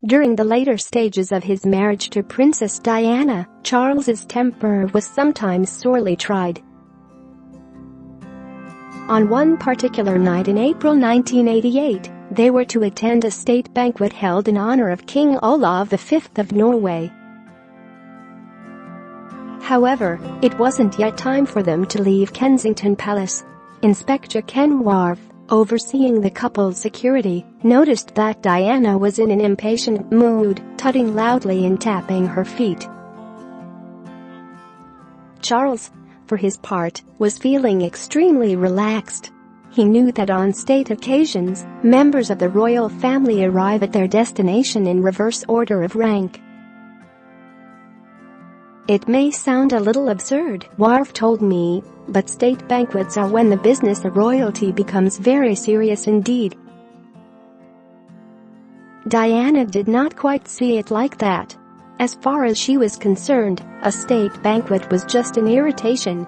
During the later stages of his marriage to Princess Diana, Charles's temper was sometimes sorely tried. On one particular night in April 1988, they were to attend a state banquet held in honor of King Olav V of Norway. However, it wasn't yet time for them to leave Kensington Palace. Inspector Ken Wharf, overseeing the couple's security, noticed that Diana was in an impatient mood, tutting loudly and tapping her feet. Charles, for his part, was feeling extremely relaxed. He knew that on state occasions, members of the royal family arrive at their destination in reverse order of rank. "It may sound a little absurd," Wharf told me, "but state banquets are when the business of royalty becomes very serious indeed." Diana did not quite see it like that. As far as she was concerned, a state banquet was just an irritation.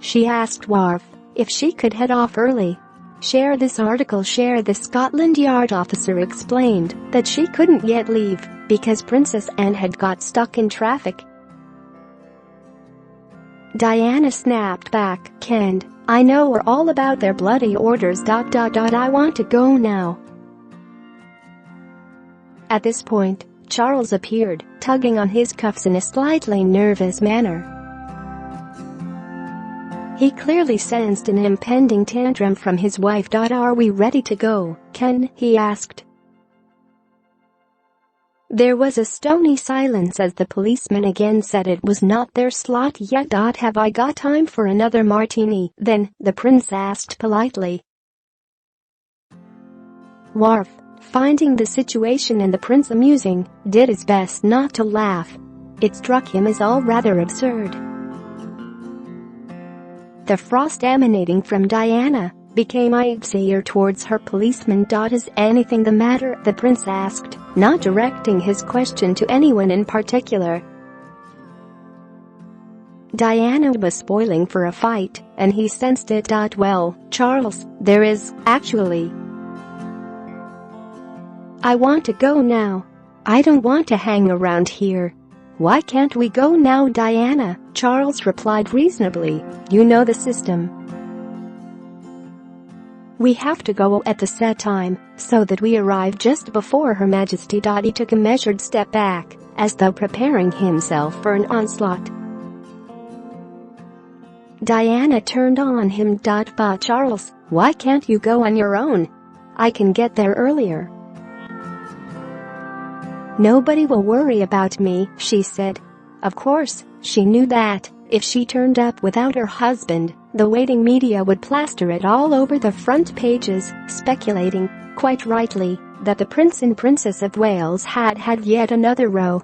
She asked Wharf if she could head off early. Share this article. The Scotland Yard officer explained that she couldn't yet leave because Princess Anne had got stuck in traffic. Diana snapped back, "Ken, I know all about their bloody orders. I want to go now." At this point, Charles appeared, tugging on his cuffs in a slightly nervous manner. He clearly sensed an impending tantrum from his wife. "Are we ready to go, Ken?" he asked. There was a stony silence as the policeman again said it was not their slot yet. "Have I got time for another martini, then?" the prince asked politely. Wharf, finding the situation and the prince amusing, did his best not to laugh. It struck him as all rather absurd. The frost emanating from Diana became icier towards her policeman. "Is anything the matter?" the prince asked, not directing his question to anyone in particular. Diana was spoiling for a fight, and he sensed it. "Well, Charles, there is, actually. I want to go now. I don't want to hang around here." "Why can't we go now, Diana?" Charles replied reasonably. "You know the system. We have to go at the set time, so that we arrive just before Her Majesty." He took a measured step back, as though preparing himself for an onslaught. Diana turned on him. "But Charles, why can't you go on your own? I can get there earlier." "Nobody will worry about me," she said. Of course, she knew that if she turned up without her husband, the waiting media would plaster it all over the front pages, speculating, quite rightly, that the Prince and Princess of Wales had yet another row.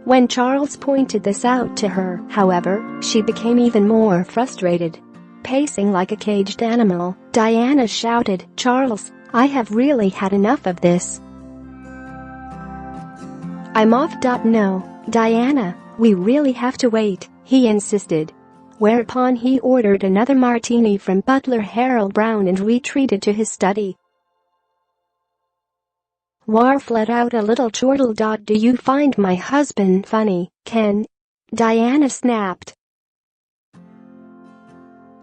When Charles pointed this out to her, however, she became even more frustrated. Pacing like a caged animal, Diana shouted, "Charles, I have really had enough of this. I'm off." "No, Diana, we really have to wait," he insisted. Whereupon he ordered another martini from butler Harold Brown and retreated to his study. Wharf let out a little chortle. "Do you find my husband funny, Ken?" Diana snapped.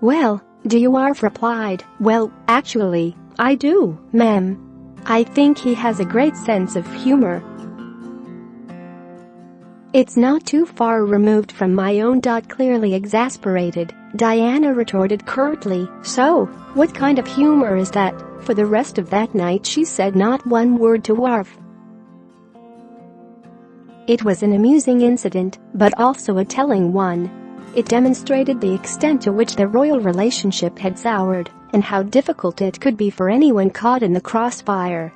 "Well, do you?" Wharf replied. "Well, actually, I do, ma'am. I think he has a great sense of humor. It's not too far removed from my own." Clearly exasperated, Diana retorted curtly, "So, what kind of humor is that?" For the rest of that night she said not one word to Wharf. It was an amusing incident, but also a telling one. It demonstrated the extent to which the royal relationship had soured, and how difficult it could be for anyone caught in the crossfire.